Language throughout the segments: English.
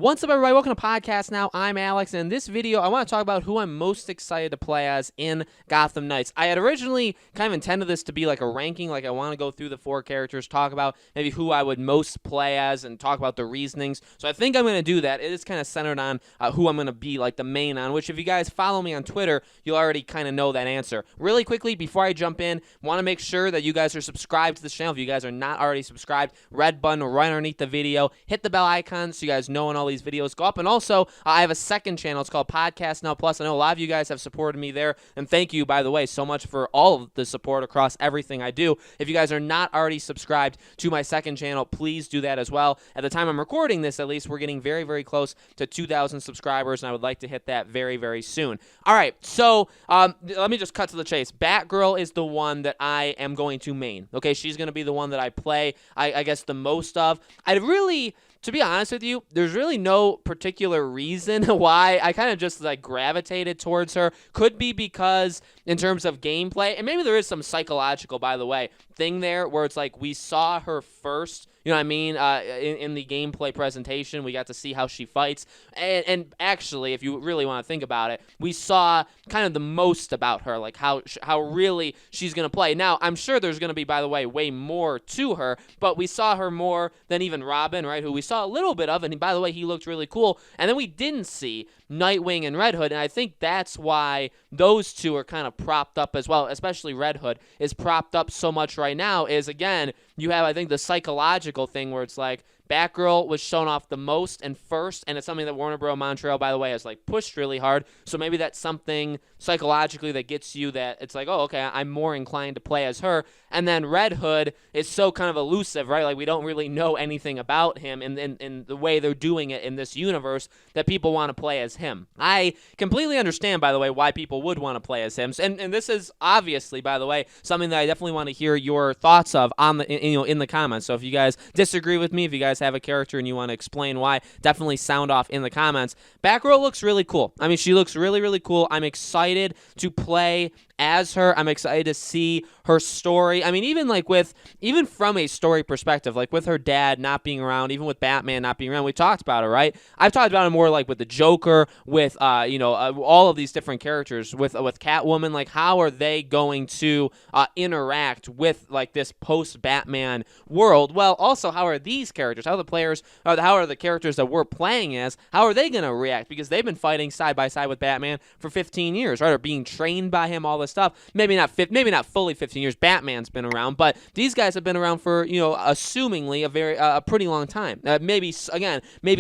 What's up, everybody? Welcome to Podcast Now. I'm Alex, and in this video, I want to talk about who I'm most excited to play as in Gotham Knights. I had originally kind of intended this to be like a ranking, like I want to go through the 4 characters, talk about maybe who I would most play as, and talk about the reasonings. So I think I'm going to do that. It is kind of centered on who I'm going to be like the main on, which if you guys follow me on Twitter, you'll already kind of know that answer. Really quickly, before I jump in, want to make sure that you guys are subscribed to this channel. If you guys are not already subscribed, red button right underneath the video. Hit the bell icon so you guys know when all these videos go up. And also, I have a second channel. It's called Podcast Now Plus. I know a lot of you guys have supported me there, and thank you, by the way, so much for all of the support across everything I do. If you guys are not already subscribed to my second channel, please do that as well. At the time I'm recording this, at least, we're getting very, very close to 2,000 subscribers, and I would like to hit that very, very soon. All right, so let me just cut to the chase. Batgirl is the one that I am going to main. Okay, she's going to be the one that I play, I guess, the most of. To be honest with you, there's really no particular reason why I kind of just like gravitated towards her. Could be because in terms of gameplay, and maybe there is some psychological, by the way, thing there where it's like we saw her first, you know what I mean, in the gameplay presentation. We got to see how she fights. And actually, if you really want to think about it, we saw kind of the most about her, like how really she's going to play. Now, I'm sure there's going to be, by the way, way more to her, but we saw her more than even Robin, right, who we saw a little bit of, and by the way, he looked really cool. And then we didn't see Nightwing and Red Hood, and I think that's why those two are kind of propped up as well, especially Red Hood is propped up so much right now, is, again, you have, I think, the psychological thing where it's like, Batgirl was shown off the most and first, and it's something that Warner Bros. Montreal, by the way, has like pushed really hard. So maybe that's something psychologically that gets you that it's like, oh, okay, I'm more inclined to play as her. And then Red Hood is so kind of elusive, right? Like we don't really know anything about him in the way they're doing it in this universe that people want to play as him. I completely understand, by the way, why people would want to play as him. And this is obviously, by the way, something that I definitely want to hear your thoughts of on the in the comments. So if you guys disagree with me, if you guys have a character and you want to explain why, definitely sound off in the comments. Batgirl looks really cool. I mean, she looks really, really cool. I'm excited to play as her. I'm excited to see her story. I mean, even from a story perspective, like with her dad not being around, even with Batman not being around, we talked about it, right? I've talked about it more like with the Joker, with all of these different characters, with Catwoman. Like, how are they going to interact with like this post-Batman world? Well, also, how are these characters? How are the characters that we're playing as? How are they going to react? Because they've been fighting side by side with Batman for 15 years, right? Or being trained by him all this stuff. Maybe not fully 15 years. Batman's been around, but these guys have been around for, assumingly a pretty long time. Maybe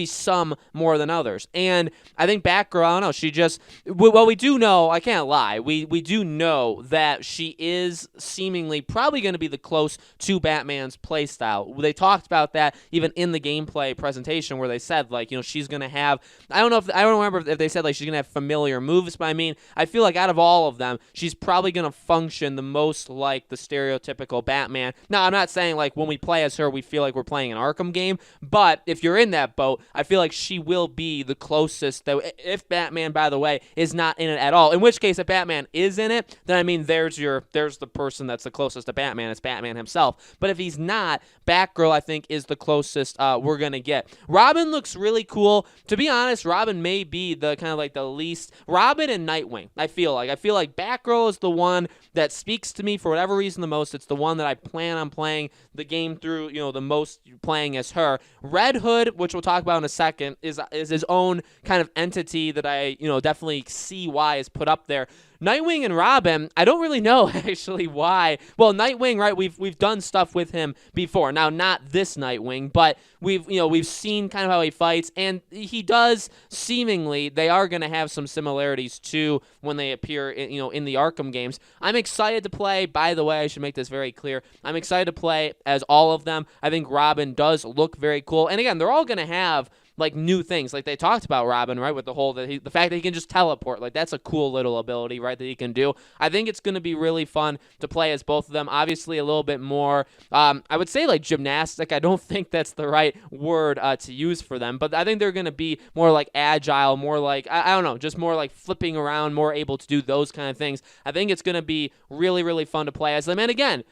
some more than others. And I think Batgirl, I don't know, we do know, I can't lie, we do know that she is seemingly probably going to be the close to Batman's playstyle. They talked about that even in the gameplay presentation where they said, like, she's going to have, I don't remember if they said, like, she's going to have familiar moves, but I mean, I feel like out of all of them, she's probably going to function the most like the stereotypical Batman. Now, I'm not saying, like, when we play as her, we feel like we're playing an Arkham game, but if you're in that boat, I feel like she will be the closest, if Batman, by the way, is not in it at all. In which case, if Batman is in it, then, I mean, there's the person that's the closest to Batman. It's Batman himself. But if he's not, Batgirl, I think, is the closest we're going to get. Robin looks really cool. To be honest, Robin may be the kind of like the least. Robin and Nightwing, I feel like Batgirl is the one that speaks to me for whatever reason the most. It's the one that I plan on playing the game through, the most, playing as her. Red Hood, which we'll talk about in a second, is his own kind of entity that I, definitely see why is put up there. Nightwing and Robin, I don't really know actually why. Well, Nightwing, right? We've done stuff with him before. Now, not this Nightwing, but we've seen kind of how he fights, and he does seemingly. They are going to have some similarities to when they appear, in the Arkham games. I'm excited to play. By the way, I should make this very clear. I'm excited to play as all of them. I think Robin does look very cool, and again, they're all going to have like new things. Like they talked about Robin, right, with the fact that he can just teleport. Like that's a cool little ability, right, that he can do. I think it's going to be really fun to play as both of them. Obviously a little bit more, I would say like gymnastic. I don't think that's the right word to use for them, but I think they're going to be more like agile, more like, I don't know, just more like flipping around, more able to do those kind of things. I think it's going to be really, really fun to play as them. And again,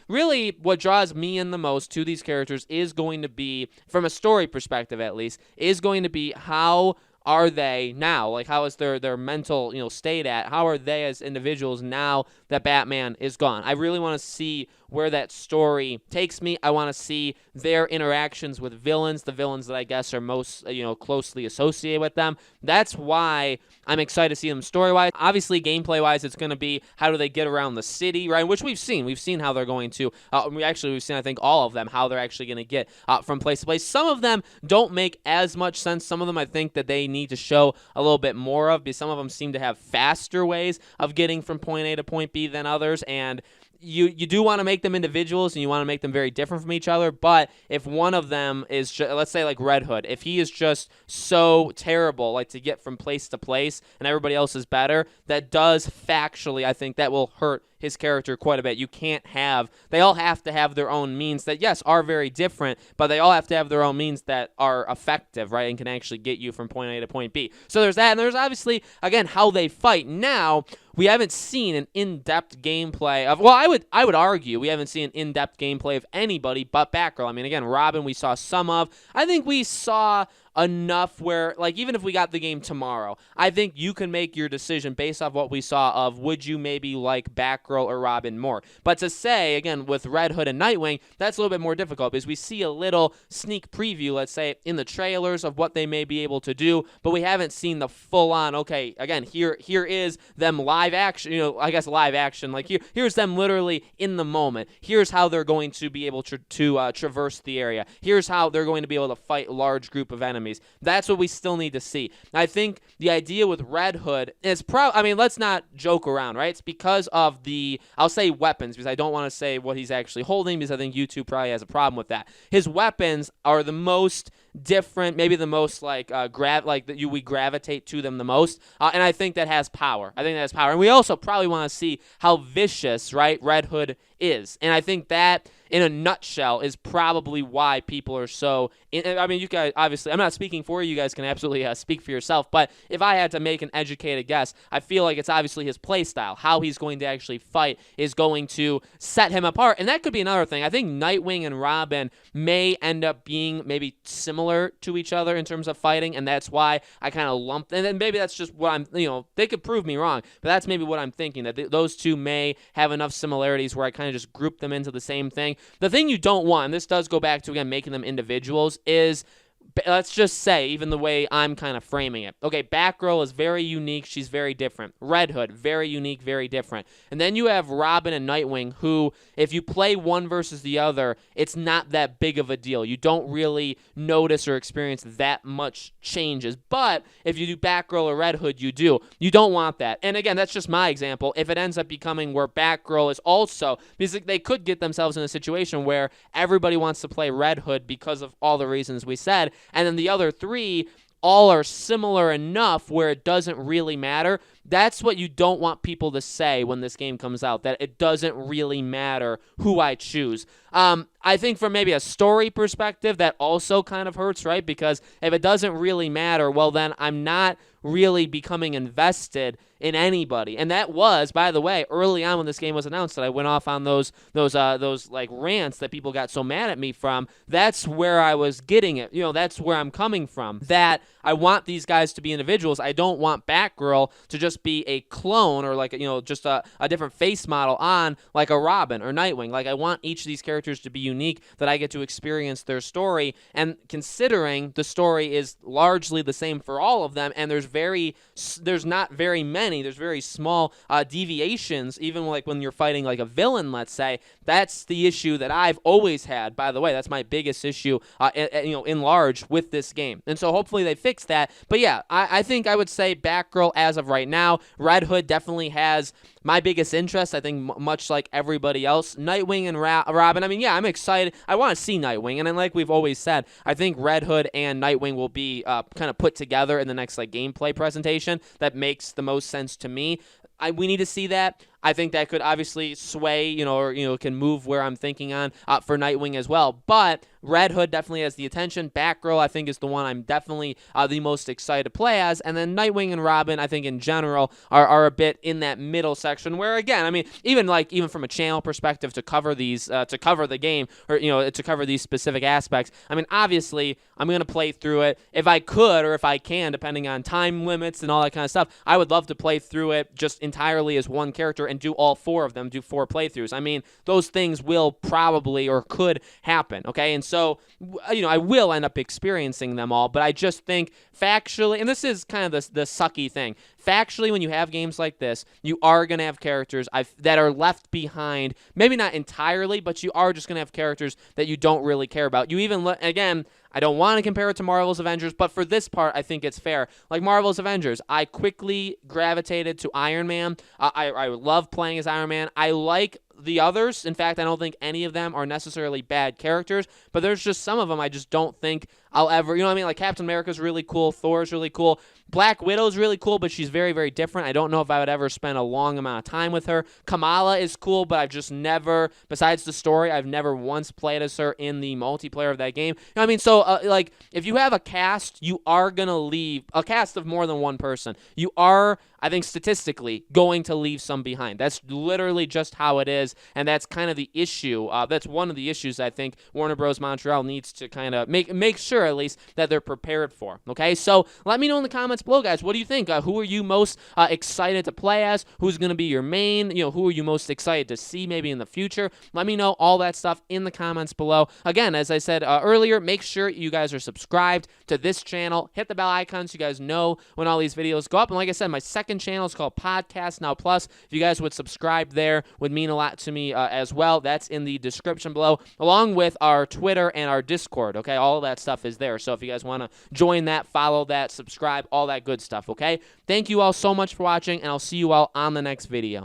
really what draws me in the most to these characters is going to be, from a story perspective at least, piece is going to be how are they now? Like, how is their mental, state at? How are they as individuals now that Batman is gone? I really want to see where that story takes me. I want to see their interactions with villains, the villains that I guess are most, closely associated with them. That's why I'm excited to see them story-wise. Obviously, gameplay-wise, it's going to be how do they get around the city, right? Which we've seen. We've seen how they're going to. We've seen, I think, all of them, how they're actually going to get from place to place. Some of them don't make as much sense. Some of them I think that they need to show a little bit more of, because some of them seem to have faster ways of getting from point A to point B than others, and you do want to make them individuals, and you want to make them very different from each other, but if one of them is, let's say like Red Hood, if he is just so terrible, like to get from place to place, and everybody else is better, that does factually, I think that will hurt his character quite a bit. They all have to have their own means that, yes, are very different, but they all have to have their own means that are effective, right, and can actually get you from point A to point B. So there's that, and there's obviously, again, how they fight. Now, we haven't seen an in-depth gameplay of, well, I would argue we haven't seen an in-depth gameplay of anybody but Batgirl. I mean, again, Robin we saw some of. I think we saw enough where, like, even if we got the game tomorrow, I think you can make your decision based off what we saw of would you maybe like Batgirl or Robin more. But to say, again, with Red Hood and Nightwing, that's a little bit more difficult because we see a little sneak preview, let's say, in the trailers of what they may be able to do, but we haven't seen the full-on, okay, again, here is them live action, I guess live action, like here's them literally in the moment. Here's how they're going to be able to traverse the area. Here's how they're going to be able to fight a large group of enemies. That's what we still need to see. I think the idea with Red Hood is let's not joke around, right? It's because of I'll say weapons, because I don't want to say what he's actually holding, because I think YouTube probably has a problem with that. His weapons are the most different, maybe the most we gravitate to them the most, and I think that has power. And we also probably want to see how vicious, right, Red Hood is, and I think that in a nutshell is probably why people are so. You guys, obviously, I'm not speaking for you. You guys can absolutely speak for yourself. But if I had to make an educated guess, I feel like it's obviously his play style. How he's going to actually fight is going to set him apart. And that could be another thing. I think Nightwing and Robin may end up being maybe similar to each other in terms of fighting, and that's why I kind of lumped. And then maybe that's just what I'm, they could prove me wrong, but that's maybe what I'm thinking, that those two may have enough similarities where I kind of just group them into the same thing. The thing you don't want, and this does go back to, again, making them individuals, is, let's just say, even the way I'm kind of framing it. Okay, Batgirl is very unique. She's very different. Red Hood, very unique, very different. And then you have Robin and Nightwing, who, if you play one versus the other, it's not that big of a deal. You don't really notice or experience that much changes. But if you do Batgirl or Red Hood, you do. You don't want that. And again, that's just my example. If it ends up becoming where Batgirl is also, because they could get themselves in a situation where everybody wants to play Red Hood because of all the reasons we said, and then the other three all are similar enough where it doesn't really matter. That's what you don't want people to say when this game comes out, that it doesn't really matter who I choose. I think from maybe a story perspective, that also kind of hurts, right? Because if it doesn't really matter, well, then I'm not really becoming invested in anybody. And that was, by the way, early on when this game was announced, that I went off on those like rants that people got so mad at me from. That's where I was getting it. That's where I'm coming from. That I want these guys to be individuals. I don't want Batgirl to just be a clone or like, just a different face model on like a Robin or Nightwing. Like, I want each of these characters to be unique, that I get to experience their story. And considering the story is largely the same for all of them, and there's not very many, there's very small deviations, even like when you're fighting like a villain, let's say. That's the issue that I've always had. By the way, that's my biggest issue, in large with this game. And so hopefully they fix that. But yeah, I think I would say Batgirl as of right now. Red Hood definitely has my biggest interest, I think, much like everybody else. Nightwing and Robin, I'm excited. I want to see Nightwing, and then like we've always said, I think Red Hood and Nightwing will be kind of put together in the next like gameplay presentation. That makes the most sense to me. We need to see that. I think that could obviously sway, or can move where I'm thinking on for Nightwing as well. But Red Hood definitely has the attention. Batgirl, I think, is the one I'm definitely the most excited to play as. And then Nightwing and Robin, I think, in general, are a bit in that middle section where, again, I mean, even from a channel perspective to cover these, to cover the game, or, to cover these specific aspects, I mean, obviously, I'm going to play through it. If I could, or if I can, depending on time limits and all that kind of stuff, I would love to play through it just entirely as one character and do all 4 of them, do 4 playthroughs. I mean, those things will probably or could happen, okay? And so, I will end up experiencing them all, but I just think factually, and this is kind of the sucky thing, factually, when you have games like this, you are going to have characters that are left behind, maybe not entirely, but you are just going to have characters that you don't really care about. You even, again, I don't want to compare it to Marvel's Avengers, but for this part, I think it's fair. Like Marvel's Avengers, I quickly gravitated to Iron Man. I love playing as Iron Man. I like the others. In fact, I don't think any of them are necessarily bad characters, but there's just some of them I just don't think I'll ever, you know what I mean? Like Captain America's really cool, Thor's really cool, Black Widow's really cool, but she's very, very different. I don't know if I would ever spend a long amount of time with her. Kamala is cool, but I've just never, besides the story, I've never once played as her in the multiplayer of that game. You know what I mean? So, like, if you have a cast, you are going to leave, a cast of more than one person, you are, I think, statistically going to leave some behind. That's literally just how it is, and that's kind of the issue. That's one of the issues I think Warner Bros. Montreal needs to kind of make sure, at least, that they're prepared for. Okay, so let me know in the comments below, guys. What do you think? Who are you most excited to play as? Who's going to be your main? Who are you most excited to see maybe in the future? Let me know all that stuff in the comments below. Again, as I said earlier, make sure you guys are subscribed to this channel. Hit the bell icon so you guys know when all these videos go up. And like I said, my second channel is called Podcast Now Plus. If you guys would subscribe there, would mean a lot to me as well. That's in the description below, along with our Twitter and our Discord. Okay, all of that stuff is there. So if you guys want to join that, follow that, subscribe, all that good stuff. Okay, thank you all so much for watching, and I'll see you all on the next video.